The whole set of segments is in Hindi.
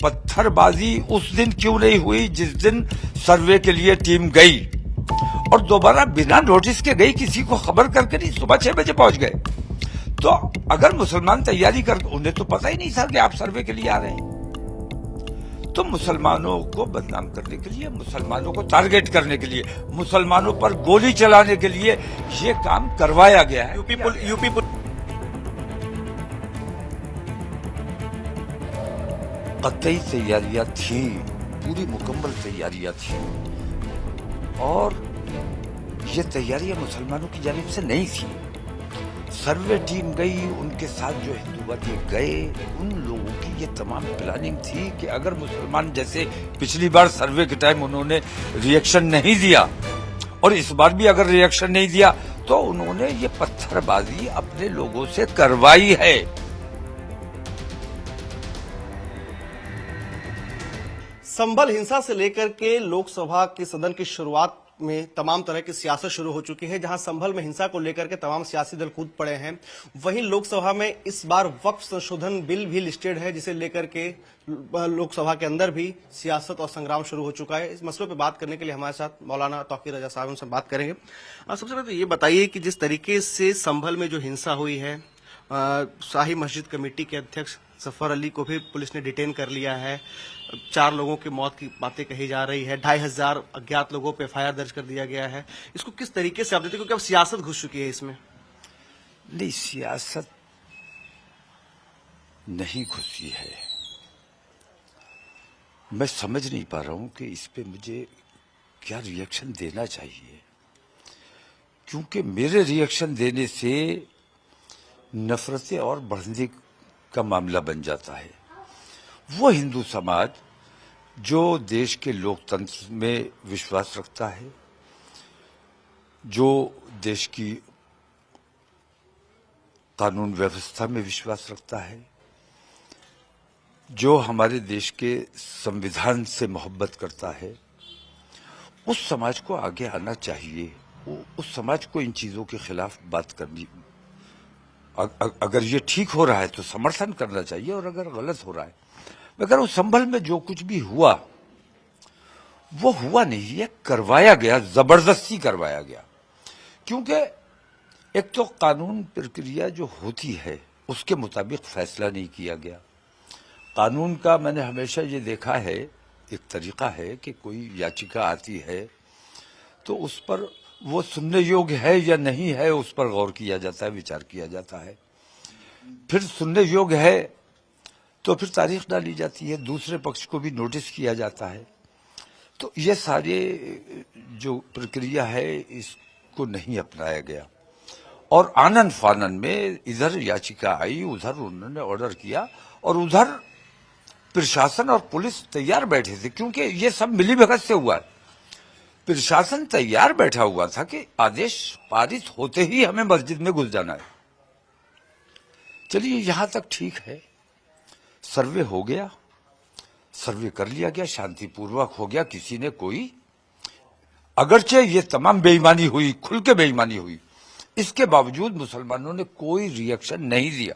पत्थरबाजी उस दिन क्यों नहीं हुई जिस दिन सर्वे के लिए टीम गई, और दोबारा बिना नोटिस के गई, किसी को खबर करके नहीं, सुबह 6 बजे पहुंच गए। तो अगर मुसलमान तैयारी कर, उन्हें तो पता ही नहीं था कि आप सर्वे के लिए आ रहे हैं। तो मुसलमानों को बदनाम करने के लिए, मुसलमानों को टारगेट करने के लिए, मुसलमानों पर गोली चलाने के लिए ये काम करवाया गया है। यूपी कतई तैयारियां थी, पूरी मुकम्मल तैयारियां थी, और ये तैयारियां मुसलमानों की जानिब से नहीं थी। सर्वे टीम गई, उनके साथ जो हिंदूवादी गए, उन लोगों की ये तमाम प्लानिंग थी कि अगर मुसलमान, जैसे पिछली बार सर्वे के टाइम उन्होंने रिएक्शन नहीं दिया और इस बार भी अगर रिएक्शन नहीं दिया, तो उन्होंने ये पत्थरबाजी अपने लोगों से करवाई है। संभल हिंसा से लेकर के लोकसभा के सदन की शुरुआत में तमाम तरह की सियासत शुरू हो चुकी है। जहां संभल में हिंसा को लेकर के तमाम सियासी दल कूद पड़े हैं, वहीं लोकसभा में इस बार वक्फ संशोधन बिल भी लिस्टेड है, जिसे लेकर के लोकसभा के अंदर भी सियासत और संग्राम शुरू हो चुका है। इस मसले पर बात करने के लिए हमारे साथ मौलाना तौकीर रजा साहब, उनसे बात करेंगे। सबसे पहले तो ये बताइए कि जिस तरीके से संभल में जो हिंसा हुई है, शाही मस्जिद कमेटी के अध्यक्ष जफर अली को भी पुलिस ने डिटेन कर लिया है, 4 लोगों की मौत की बातें कही जा रही है, 2500 अज्ञात लोगों पे एफआईआर दर्ज कर दिया गया है। इसको किस तरीके से आप देते हैं, क्योंकि अब सियासत घुस चुकी है इसमें? नहीं, सियासत नहीं घुसी है। मैं समझ नहीं पा रहा हूं कि इस पे मुझे क्या रिएक्शन देना चाहिए, क्योंकि मेरे रिएक्शन देने से नफरतें और बढ़ने का मामला बन जाता है। वो हिंदू समाज जो देश के लोकतंत्र में विश्वास रखता है, जो देश की कानून व्यवस्था में विश्वास रखता है, जो हमारे देश के संविधान से मोहब्बत करता है, उस समाज को आगे आना चाहिए। उस समाज को इन चीजों के खिलाफ बात करनी, अगर ये ठीक हो रहा है तो समर्थन करना चाहिए, और अगर गलत हो रहा है, मगर उस संभल में जो कुछ भी हुआ वो हुआ नहीं है, करवाया गया, जबरदस्ती करवाया गया। क्योंकि एक तो कानून प्रक्रिया जो होती है उसके मुताबिक फैसला नहीं किया गया। कानून का मैंने हमेशा ये देखा है, एक तरीका है कि कोई याचिका आती है तो उस पर वो सुनने योग्य है या नहीं है, उस पर गौर किया जाता है, विचार किया जाता है। फिर सुनने योग्य है तो फिर तारीख डाली जाती है, दूसरे पक्ष को भी नोटिस किया जाता है। तो ये सारे जो प्रक्रिया है इसको नहीं अपनाया गया, और आनन फानन में इधर याचिका आई, उधर उन्होंने ऑर्डर किया, और उधर प्रशासन और पुलिस तैयार बैठे थे, क्योंकि ये सब मिलीभगत से हुआ है। प्रशासन तैयार बैठा हुआ था कि आदेश पारित होते ही हमें मस्जिद में घुस जाना है। चलिए, यहां तक ठीक है, सर्वे हो गया, सर्वे कर लिया गया, शांतिपूर्वक हो गया, किसी ने कोई, अगरचे ये तमाम बेईमानी हुई, खुल के बेईमानी हुई, इसके बावजूद मुसलमानों ने कोई रिएक्शन नहीं दिया।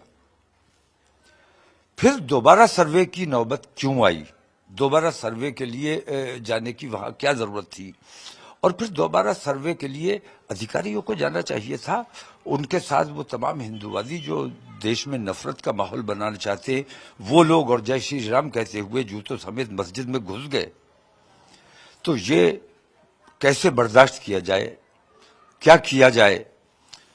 फिर दोबारा सर्वे की नौबत क्यों आई, दोबारा सर्वे के लिए जाने की वहां क्या जरूरत थी, और फिर दोबारा सर्वे के लिए अधिकारियों को जाना चाहिए था। उनके साथ वो तमाम हिंदूवादी जो देश में नफरत का माहौल बनाना चाहते, वो लोग, और जय श्री राम कहते हुए जूतों समेत मस्जिद में घुस गए। तो ये कैसे बर्दाश्त किया जाए, क्या किया जाए?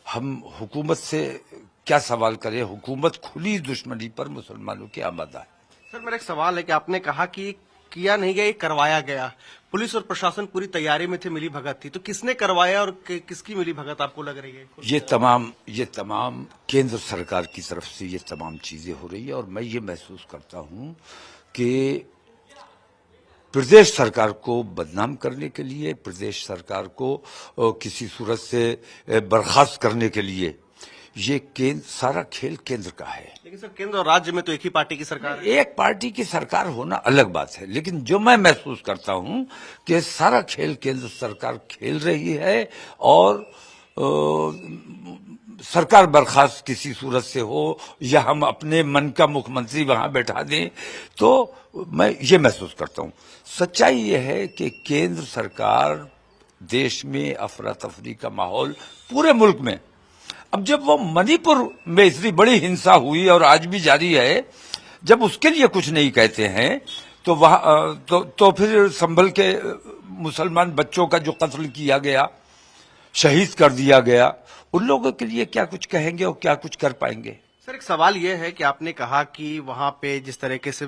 हम हुकूमत से क्या सवाल करें? हुकूमत खुली दुश्मनी पर मुसलमानों की आमादा है। सर, मेरा एक सवाल है कि आपने कहा कि किया नहीं गया, ये करवाया गया। पुलिस और प्रशासन पूरी तैयारी में थे, मिली भगत थी, तो किसने करवाया और किसकी मिली भगत आपको लग रही है? ये तमाम केंद्र सरकार की तरफ से ये तमाम चीजें हो रही है, और मैं ये महसूस करता हूं कि प्रदेश सरकार को बदनाम करने के लिए, प्रदेश सरकार को किसी सूरत से बर्खास्त करने के लिए ये सारा खेल केंद्र का है। लेकिन सर, केंद्र और राज्य में तो एक ही पार्टी की सरकार है। एक पार्टी की सरकार होना अलग बात है, लेकिन जो मैं महसूस करता हूं कि सारा खेल केंद्र सरकार खेल रही है, और सरकार बर्खास्त किसी सूरत से हो या हम अपने मन का मुख्यमंत्री वहां बैठा दें, तो मैं ये महसूस करता हूं। सच्चाई ये है कि केंद्र सरकार देश में अफरा तफरी का माहौल पूरे मुल्क में, अब जब वो मणिपुर में इतनी बड़ी हिंसा हुई और आज भी जारी है, जब उसके लिए कुछ नहीं कहते हैं तो वहां तो फिर संभल के मुसलमान बच्चों का जो कत्ल किया गया, शहीद कर दिया गया, उन लोगों के लिए क्या कुछ कहेंगे और क्या कुछ कर पाएंगे? सर, एक सवाल यह है कि आपने कहा कि वहां पे जिस तरीके से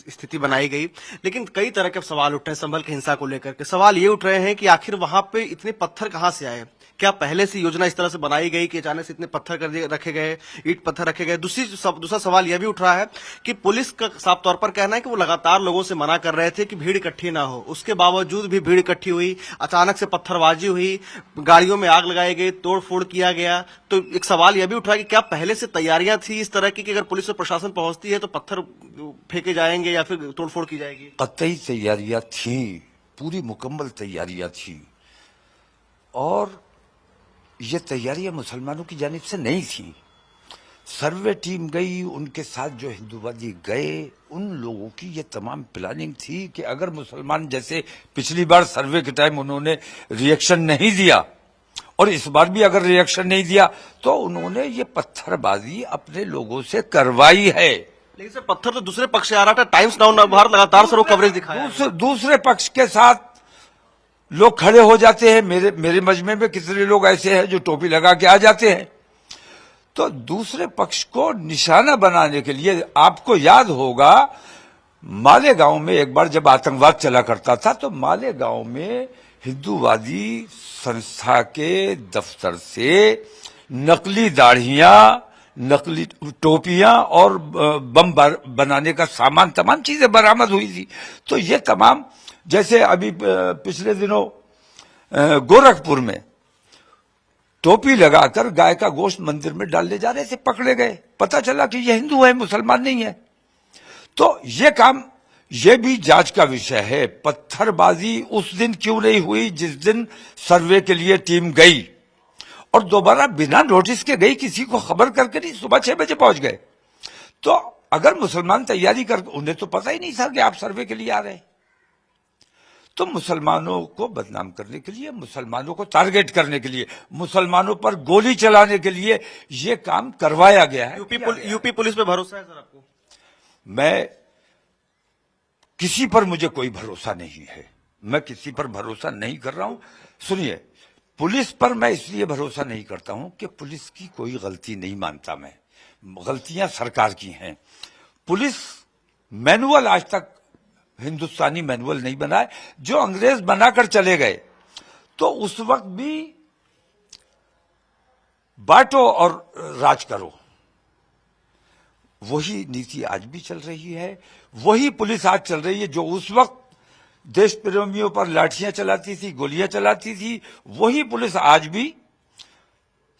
स्थिति बनाई गई, लेकिन कई तरह के सवाल उठ रहे हैं संभल की हिंसा को लेकर के। सवाल ये उठ रहे हैं कि आखिर वहां पे इतने पत्थर कहां से आए? क्या पहले से योजना इस तरह से बनाई गई कि अचानक से इतने पत्थर रखे गए, ईंट पत्थर रखे गए? दूसरा सवाल यह भी उठ रहा है कि पुलिस का साफ तौर पर कहना है कि वो लगातार लोगों से मना कर रहे थे कि भीड़ इकट्ठी ना हो, उसके बावजूद भी भीड़ इकट्ठी हुई, अचानक से पत्थरबाजी हुई, गाड़ियों में आग लगाई गई, तोड़फोड़ किया गया। तो एक सवाल यह भी उठ रहा है कि क्या पहले से तैयारियां थी इस तरह की कि अगर पुलिस और प्रशासन पहुंचती है तो पत्थर फेंके जाएंगे या फिर तोड़फोड़ की जाएगी? कतई तैयारियां थी, पूरी मुकम्मल तैयारियां थी, और ये तैयारियां मुसलमानों की जानिब से नहीं थी। सर्वे टीम गई, उनके साथ जो हिंदूवादी गए, उन लोगों की ये तमाम प्लानिंग थी कि अगर मुसलमान, जैसे पिछली बार सर्वे के टाइम उन्होंने रिएक्शन नहीं दिया और इस बार भी अगर रिएक्शन नहीं दिया, तो उन्होंने ये पत्थरबाजी अपने लोगों से करवाई है। लेकिन सर, पत्थर तो दूसरे पक्ष से आ रहा था। टाइम्स नाउ नवभारत लगातार सर वो कवरेज दिखाया। दूसरे पक्ष के साथ लोग खड़े हो जाते हैं। मेरे मजमे में कितने लोग ऐसे हैं जो टोपी लगा के आ जाते हैं। तो दूसरे पक्ष को निशाना बनाने के लिए, आपको याद होगा मालेगांव में एक बार जब आतंकवाद चला करता था, तो मालेगांव में हिंदूवादी संस्था के दफ्तर से नकली दाढ़ियां, नकली टोपियां और बम बनाने का सामान, तमाम चीजें बरामद हुई थी। तो ये तमाम, जैसे अभी पिछले दिनों गोरखपुर में टोपी लगाकर गाय का गोश्त मंदिर में डालने जा रहे थे, पकड़े गए, पता चला कि ये हिंदू है, मुसलमान नहीं है। तो ये काम, ये भी जांच का विषय है। पत्थरबाजी उस दिन क्यों नहीं हुई जिस दिन सर्वे के लिए टीम गई, और दोबारा बिना नोटिस के गई, किसी को खबर करके नहीं, सुबह 6 बजे पहुंच गए। तो अगर मुसलमान तैयारी कर, उन्हें तो पता ही नहीं था कि आप सर्वे के लिए आ रहे हैं। तो मुसलमानों को बदनाम करने के लिए, मुसलमानों को टारगेट करने के लिए, मुसलमानों पर गोली चलाने के लिए ये काम करवाया गया है। यूपी पुलिस पे भरोसा है सर आपको? मैं किसी पर, मुझे कोई भरोसा नहीं है, मैं किसी पर भरोसा नहीं कर रहा हूं। सुनिए, पुलिस पर मैं इसलिए भरोसा नहीं करता हूं कि पुलिस की कोई गलती नहीं मानता मैं, गलतियां सरकार की हैं। पुलिस मैनुअल आज तक हिंदुस्तानी मैनुअल नहीं बना है, जो अंग्रेज बनाकर चले गए। तो उस वक्त भी बांटो और राज करो, वही नीति आज भी चल रही है, वही पुलिस आज चल रही है जो उस वक्त देश प्रेमियों पर लाठियां चलाती थी, गोलियां चलाती थी। वही पुलिस आज भी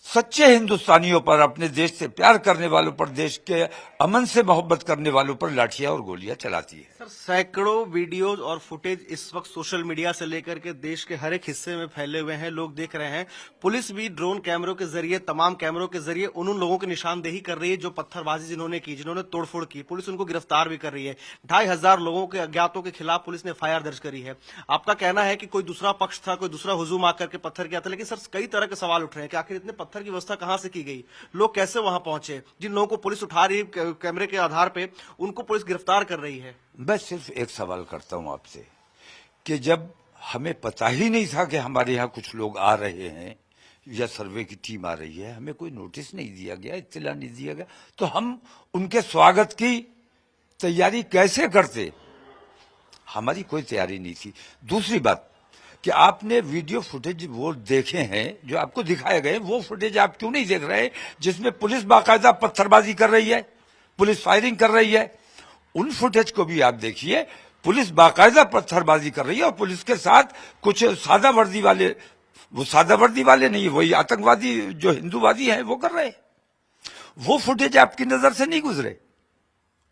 सच्चे हिंदुस्तानियों पर, अपने देश से प्यार करने वालों पर, देश के अमन से मोहब्बत करने वालों पर लाठियां और गोलियां चलाती है। सर, सैकड़ों वीडियोज और फुटेज इस वक्त सोशल मीडिया से लेकर के देश के हर एक हिस्से में फैले हुए हैं, लोग देख रहे हैं। पुलिस भी ड्रोन कैमरों के जरिए, तमाम कैमरों के जरिए उन लोगों की निशानदेही कर रही है जो पत्थरबाजी जिन्होंने की, जिन्होंने तोड़फोड़ की। पुलिस उनको गिरफ्तार भी कर रही है। 2500 लोगों के अज्ञातों के खिलाफ पुलिस ने एफआईआर दर्ज करी है। आपका कहना है कि कोई दूसरा पक्ष था, कोई दूसरा हुजूम आकर के पत्थर किया था, लेकिन सर कई तरह के सवाल उठ रहे हैं कि आखिर इतने पत्थर की व्यवस्था कहां से की गई, लोग कैसे वहां पहुंचे, जिन लोगों को पुलिस उठा रही है कैमरे के आधार पे, उनको पुलिस गिरफ्तार कर रही है। मैं सिर्फ एक सवाल करता हूं आपसे कि जब हमें पता ही नहीं था कि हमारे यहां कुछ लोग आ रहे हैं या सर्वे की टीम आ रही है, हमें कोई नोटिस नहीं दिया गया, इत्तला नहीं दिया गया, तो हम उनके स्वागत की तैयारी कैसे करते? हमारी कोई तैयारी नहीं थी। दूसरी बात कि आपने वीडियो फुटेज वो देखे हैं जो आपको दिखाए गए, वो फुटेज आप क्यों नहीं देख रहे जिसमें पुलिस बाकायदा पत्थरबाजी कर रही है, पुलिस फायरिंग कर रही है? उन फुटेज को भी आप देखिए, पुलिस बाकायदा पत्थरबाजी कर रही है और पुलिस के साथ कुछ सादा वर्दी वाले, वो सादा वर्दी वाले नहीं, वही आतंकवादी जो हिंदूवादी हैं वो कर रहे हैं। वो फुटेज आपकी नजर से नहीं गुजरे,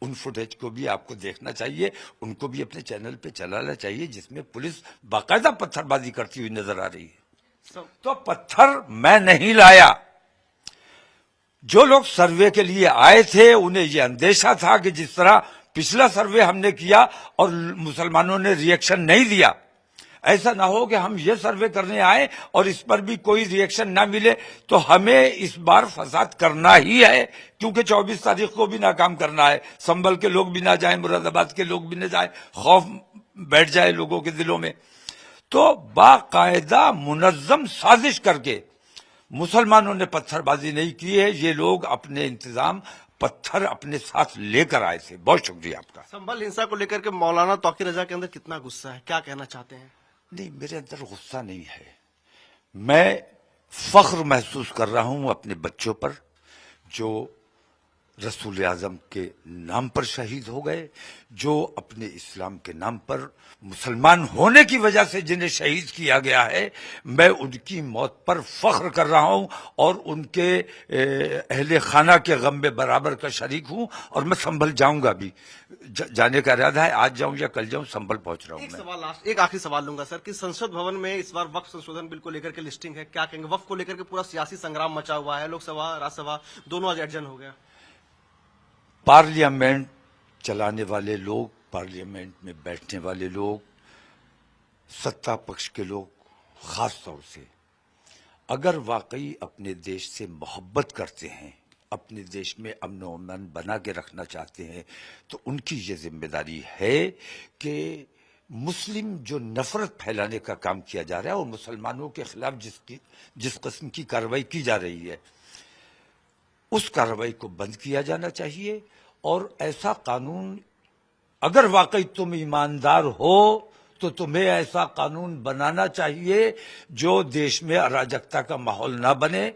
उन फुटेज को भी आपको देखना चाहिए, उनको भी अपने चैनल पे चलाना चाहिए, जिसमें पुलिस बाकायदा पत्थरबाजी करती हुई नजर आ रही है। तो पत्थर मैं नहीं लाया, जो लोग सर्वे के लिए आए थे उन्हें यह अंदेशा था कि जिस तरह पिछला सर्वे हमने किया और मुसलमानों ने रिएक्शन नहीं दिया, ऐसा ना हो कि हम ये सर्वे करने आए और इस पर भी कोई रिएक्शन ना मिले। तो हमें इस बार फसाद करना ही है, क्योंकि 24 तारीख को भी नाकाम करना है। संभल के लोग भी ना जाए, मुरादाबाद के लोग भी ना जाए, खौफ बैठ जाए लोगों के दिलों में। तो बाकायदा मुनज्जम साजिश करके मुसलमानों ने पत्थरबाजी नहीं की है। ये लोग अपने इंतजाम पत्थर अपने साथ लेकर आए थे। बहुत शुक्रिया आपका। संभल हिंसा को लेकर के मौलाना तौकीर रजा के अंदर कितना गुस्सा है, क्या कहना चाहते हैं? नहीं, मेरे अंदर गुस्सा नहीं है। मैं फख्र महसूस कर रहा हूं अपने बच्चों पर जो रसूल आजम के नाम पर शहीद हो गए, जो अपने इस्लाम के नाम पर मुसलमान होने की वजह से जिन्हें शहीद किया गया है। मैं उनकी मौत पर फख्र कर रहा हूं और उनके अहले खाना के गम में बराबर का शरीक हूं। और मैं संभल जाऊंगा भी, जाने का इरादा है। आज जाऊं या कल जाऊं, संभल पहुंच रहा हूं। एक सवाल लास्ट, एक आखिरी सवाल लूंगा सर कि संसद भवन में इस बार वक्फ संशोधन बिल को लेकर के लिस्टिंग है, क्या कहेंगे? वक्फ को लेकर के पूरा सियासी संग्राम मचा हुआ है, लोकसभा राज्यसभा दोनों आज एडजन हो गया। पार्लियामेंट चलाने वाले लोग, पार्लियामेंट में बैठने वाले लोग, सत्ता पक्ष के लोग खास तौर से अगर वाकई अपने देश से मोहब्बत करते हैं, अपने देश में अमन व अमान बना के रखना चाहते हैं, तो उनकी ये जिम्मेदारी है कि मुस्लिम जो नफरत फैलाने का काम किया जा रहा है और मुसलमानों के खिलाफ जिस किस्म की कार्रवाई की जा रही है, उस कार्रवाई को बंद किया जाना चाहिए। और ऐसा कानून, अगर वाकई तुम ईमानदार हो तो तुम्हें ऐसा कानून बनाना चाहिए जो देश में अराजकता का माहौल ना बने।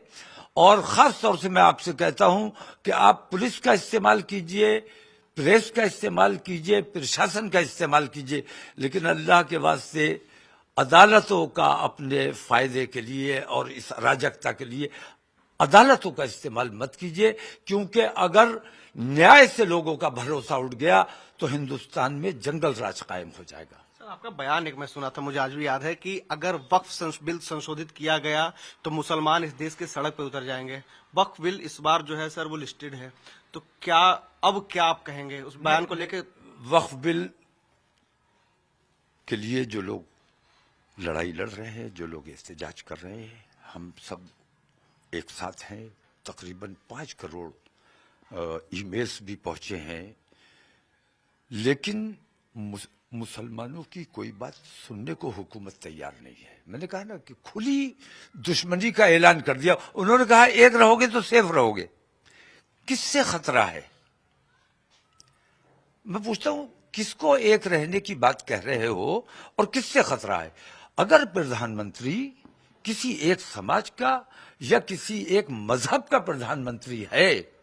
और खास तौर से मैं आपसे कहता हूं कि आप पुलिस का इस्तेमाल कीजिए, प्रेस का इस्तेमाल कीजिए, प्रशासन का इस्तेमाल कीजिए, लेकिन अल्लाह के वास्ते अदालतों का अपने फायदे के लिए और इस अराजकता के लिए अदालतों का इस्तेमाल मत कीजिए। क्योंकि अगर न्याय से लोगों का भरोसा उठ गया तो हिंदुस्तान में जंगल राज कायम हो जाएगा। सर, आपका बयान एक मैं सुना था, मुझे आज भी याद है कि अगर वक्फ बिल संशोधित किया गया तो मुसलमान इस देश के सड़क पर उतर जाएंगे। वक्फ बिल इस बार जो है सर वो लिस्टेड है, तो क्या आप कहेंगे उस बयान को लेकर? वक्फ बिल के लिए जो लोग लड़ाई लड़ रहे हैं, जो लोग एहतजाज कर रहे हैं, हम सब एक साथ हैं। तकरीबन 5 करोड़ ईमेल्स भी पहुंचे हैं, लेकिन मुसलमानों की कोई बात सुनने को हुकूमत तैयार नहीं है। मैंने कहा ना कि खुली दुश्मनी का ऐलान कर दिया। उन्होंने कहा एक रहोगे तो सेफ रहोगे। किससे खतरा है? मैं पूछता हूं, किसको एक रहने की बात कह रहे हो और किससे खतरा है? अगर प्रधानमंत्री किसी एक समाज का या किसी एक मजहब का प्रधानमंत्री है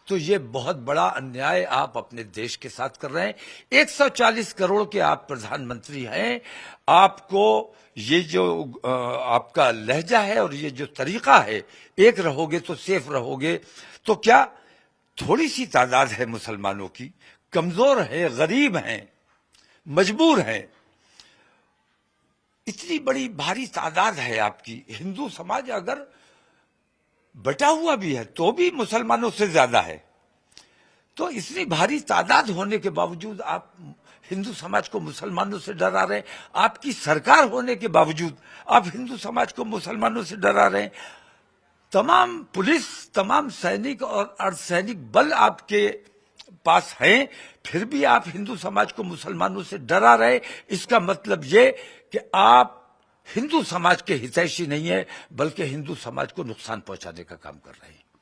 तो ये बहुत बड़ा अन्याय आप अपने देश के साथ कर रहे हैं। 140 करोड़ के आप प्रधानमंत्री हैं। आपको ये जो आपका लहजा है और ये जो तरीका है, एक रहोगे तो सेफ रहोगे, तो क्या थोड़ी सी तादाद है मुसलमानों की, कमजोर है, गरीब हैं, मजबूर हैं, इतनी बड़ी भारी तादाद है आपकी। हिंदू समाज अगर बटा हुआ भी है तो भी मुसलमानों से ज्यादा है। तो इतनी भारी तादाद होने के बावजूद आप हिंदू समाज को मुसलमानों से डरा रहे हैं। आपकी सरकार होने के बावजूद आप हिंदू समाज को मुसलमानों से डरा रहे हैं। तमाम पुलिस, तमाम सैनिक और अर्धसैनिक बल आपके पास हैं, फिर भी आप हिंदू समाज को मुसलमानों से डरा रहे। इसका मतलब ये कि आप हिंदू समाज के हितैषी नहीं है, बल्कि हिंदू समाज को नुकसान पहुंचाने का काम कर रहे हैं।